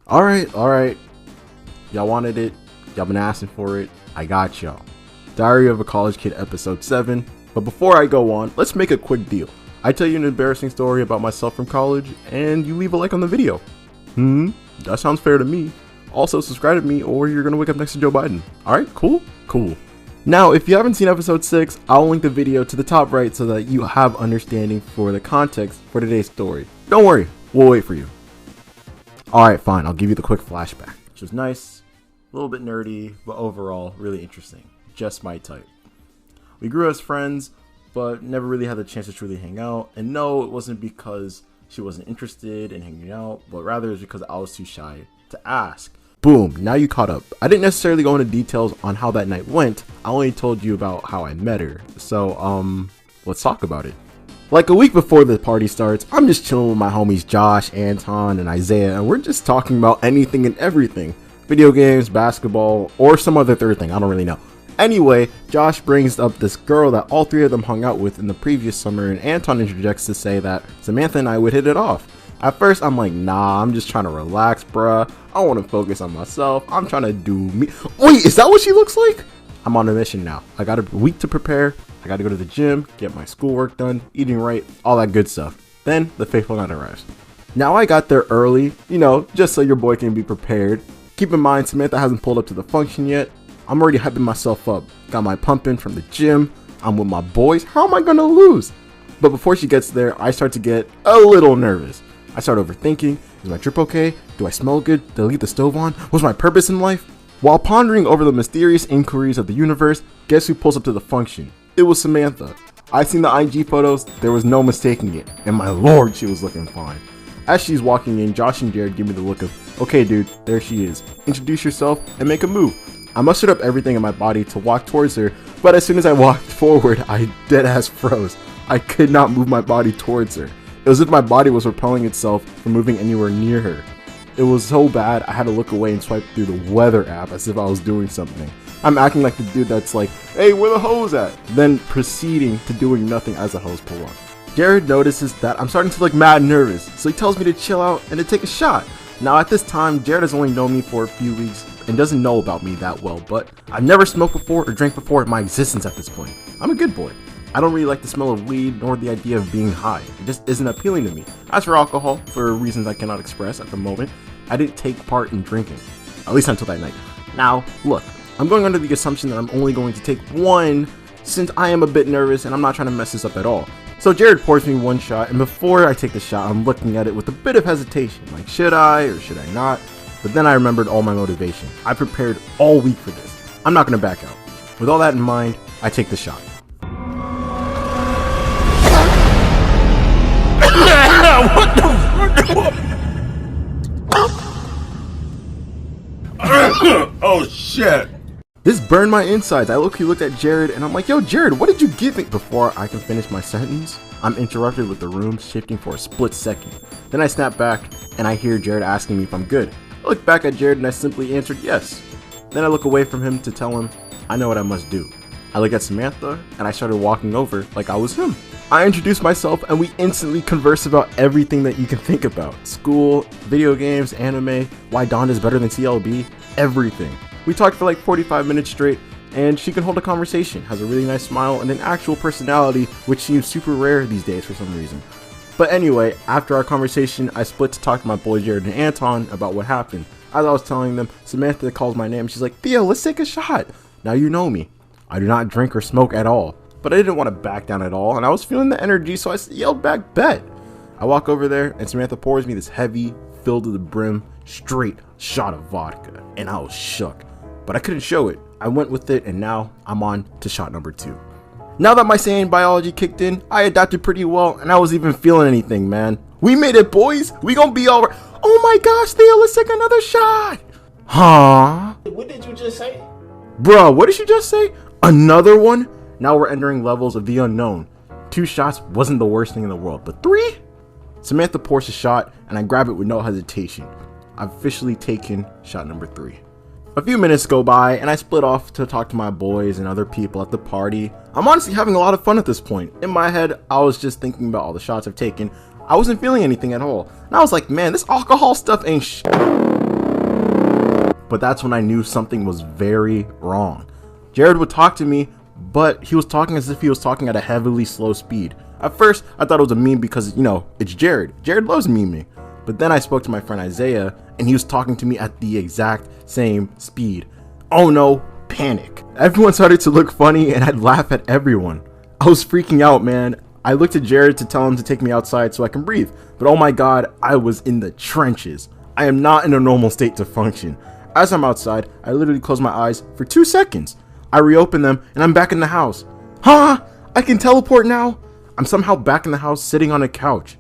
Alright. Y'all wanted it. Y'all been asking for it. I got y'all. Diary of a College Kid episode 7. But before I go on, let's make a quick deal. I tell you an embarrassing story about myself from college, and you leave a like on the video. That sounds fair to me. Also, subscribe to me or you're gonna wake up next to Joe Biden. Alright, cool? Cool. Now, if you haven't seen episode 6, I'll link the video to the top right so that you have understanding for the context for today's story. Don't worry, we'll wait for you. Alright, fine, I'll give you the quick flashback. Which was nice, a little bit nerdy, but overall really interesting. Just my type. We grew as friends, but never really had the chance to truly hang out. And no, it wasn't because she wasn't interested in hanging out, but rather it was because I was too shy to ask. Boom, now you caught up. I didn't necessarily go into details on how that night went. I only told you about how I met her. So, let's talk about it. Like a week before the party starts, I'm just chilling with my homies Josh, Anton, and Isaiah, and we're just talking about anything and everything. Video games, basketball, or some other third thing, I don't really know. Anyway, Josh brings up this girl that all three of them hung out with in the previous summer, and Anton interjects to say that Samantha and I would hit it off. At first, I'm like, nah, I'm just trying to relax, bruh. I want to focus on myself. I'm trying to do me. Wait, is that what she looks like? I'm on a mission now. I got a week to prepare. I got to go to the gym, get my schoolwork done, eating right, all that good stuff. Then the fateful night arrives. Now I got there early, just so your boy can be prepared. Keep in mind, Samantha hasn't pulled up to the function yet. I'm already hyping myself up. Got my pump in from the gym. I'm with my boys. How am I going to lose? But before she gets there, I start to get a little nervous. I start overthinking. Is my trip okay? Do I smell good? Did I leave the stove on? What's my purpose in life? While pondering over the mysterious inquiries of the universe, guess who pulls up to the function? It was Samantha. I seen the IG photos. There was no mistaking it. And my lord, she was looking fine. As she's walking in, Josh and Jared give me the look of, okay dude, there she is. Introduce yourself and make a move. I mustered up everything in my body to walk towards her, but as soon as I walked forward, I deadass froze. I could not move my body towards her. It was as if my body was repelling itself from moving anywhere near her. It was so bad, I had to look away and swipe through the weather app as if I was doing something. I'm acting like the dude that's like, hey, where the hose at? Then proceeding to doing nothing as the hose pull up. Jared notices that I'm starting to look mad nervous, so he tells me to chill out and to take a shot. Now at this time, Jared has only known me for a few weeks and doesn't know about me that well, but I've never smoked before or drank before in my existence at this point. I'm a good boy. I don't really like the smell of weed nor the idea of being high. It just isn't appealing to me. As for alcohol, for reasons I cannot express at the moment, I didn't take part in drinking, at least until that night. Now, look, I'm going under the assumption that I'm only going to take one since I am a bit nervous and I'm not trying to mess this up at all. So Jared pours me one shot, and before I take the shot, I'm looking at it with a bit of hesitation, like should I or should I not? But then I remembered all my motivation. I prepared all week for this. I'm not going to back out. With all that in mind, I take the shot. What the? Oh shit. This burned my insides. I look at Jared and I'm like, yo Jared, what did you give me? Before I can finish my sentence, I'm interrupted with the room shifting for a split second. Then I snap back and I hear Jared asking me if I'm good. I look back at Jared and I simply answered yes. Then I look away from him to tell him I know what I must do. I look at Samantha and I started walking over like I was him. I introduced myself and we instantly conversed about everything that you can think about. School, video games, anime, why Donda is better than CLB, everything. We talked for like 45 minutes straight and she can hold a conversation, has a really nice smile and an actual personality which seems super rare these days for some reason. But anyway, after our conversation, I split to talk to my boy Jared and Anton about what happened. As I was telling them, Samantha calls my name. She's like, Theo, let's take a shot. Now you know me. I do not drink or smoke at all. But I didn't want to back down at all, and I was feeling the energy, so I yelled back, bet. I walk over there, and Samantha pours me this heavy, filled to the brim, straight shot of vodka, and I was shook. But I couldn't show it. I went with it, and now I'm on to shot number 2. Now that my Saiyan biology kicked in, I adapted pretty well, and I was even feeling anything, man. We made it, boys. We gonna be alright. Oh my gosh, Theo, let's take another shot. Huh? What did you just say? Bruh, what did you just say? Another one? Now we're entering levels of the unknown. 2 shots wasn't the worst thing in the world, but 3? Samantha pours a shot, and I grab it with no hesitation. I've officially taken shot number 3. A few minutes go by, and I split off to talk to my boys and other people at the party. I'm honestly having a lot of fun at this point. In my head, I was just thinking about all the shots I've taken. I wasn't feeling anything at all. And I was like, man, this alcohol stuff ain't but that's when I knew something was very wrong. Jared would talk to me, but he was talking as if he was talking at a heavily slow speed. At first, I thought it was a meme because, it's Jared. Jared loves memeing. But then I spoke to my friend Isaiah, and he was talking to me at the exact same speed. Oh no, panic. Everyone started to look funny, and I'd laugh at everyone. I was freaking out, man. I looked at Jared to tell him to take me outside so I can breathe. But oh my god, I was in the trenches. I am not in a normal state to function. As I'm outside, I literally close my eyes for 2 seconds. I reopen them, and I'm back in the house. Huh? I can teleport now? I'm somehow back in the house sitting on a couch.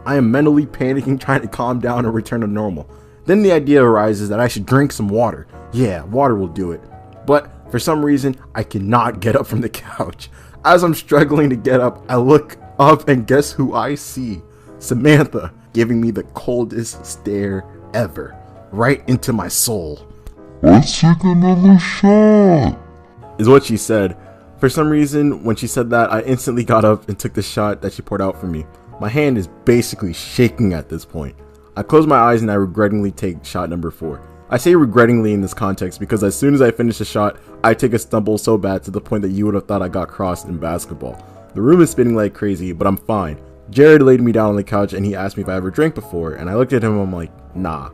I am mentally panicking, trying to calm down and return to normal. Then the idea arises that I should drink some water. Yeah, water will do it. But for some reason, I cannot get up from the couch. As I'm struggling to get up, I look up and guess who I see? Samantha, giving me the coldest stare ever, right into my soul. Let's take another shot, is what she said. For some reason, when she said that, I instantly got up and took the shot that she poured out for me. My hand is basically shaking at this point. I close my eyes and I regrettingly take shot number 4. I say regrettingly in this context because as soon as I finish a shot, I take a stumble so bad to the point that you would have thought I got crossed in basketball. The room is spinning like crazy, but I'm fine. Jared laid me down on the couch and he asked me if I ever drank before, and I looked at him and I'm like, nah.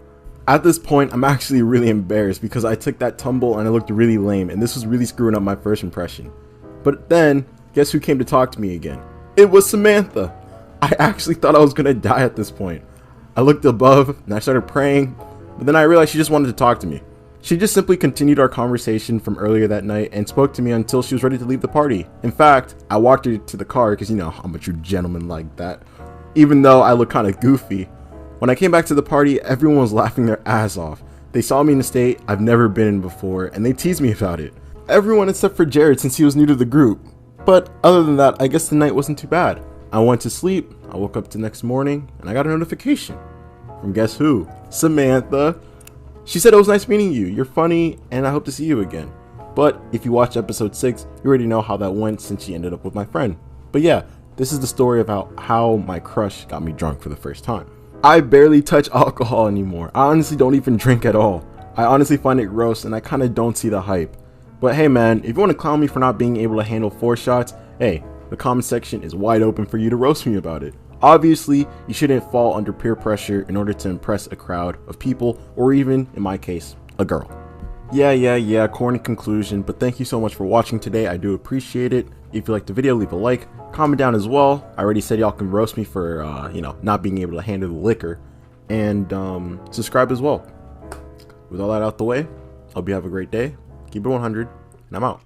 At this point, I'm actually really embarrassed because I took that tumble and I looked really lame, and this was really screwing up my first impression. But then, guess who came to talk to me again? It was Samantha. I actually thought I was gonna die at this point. I looked above and I started praying, but then I realized she just wanted to talk to me. She just simply continued our conversation from earlier that night and spoke to me until she was ready to leave the party. In fact, I walked her to the car because, I'm a true gentleman like that. Even though I look kind of goofy. When I came back to the party, everyone was laughing their ass off. They saw me in a state I've never been in before, and they teased me about it. Everyone except for Jared, since he was new to the group. But other than that, I guess the night wasn't too bad. I went to sleep, I woke up the next morning, and I got a notification. From guess who? Samantha. She said it was nice meeting you, you're funny, and I hope to see you again. But if you watched episode 6, you already know how that went since she ended up with my friend. But yeah, this is the story about how my crush got me drunk for the first time. I barely touch alcohol anymore. I honestly don't even drink at all. I honestly find it gross and I kind of don't see the hype. But hey man, if you want to clown me for not being able to handle 4 shots, hey, the comment section is wide open for you to roast me about it. Obviously, you shouldn't fall under peer pressure in order to impress a crowd of people, or even, in my case, a girl. Yeah, corny conclusion, but thank you so much for watching today. I do appreciate it. If you liked the video, leave a like, comment down as well. I already said y'all can roast me for, not being able to handle the liquor, and subscribe as well. With all that out the way, hope you have a great day. Keep it 100, and I'm out.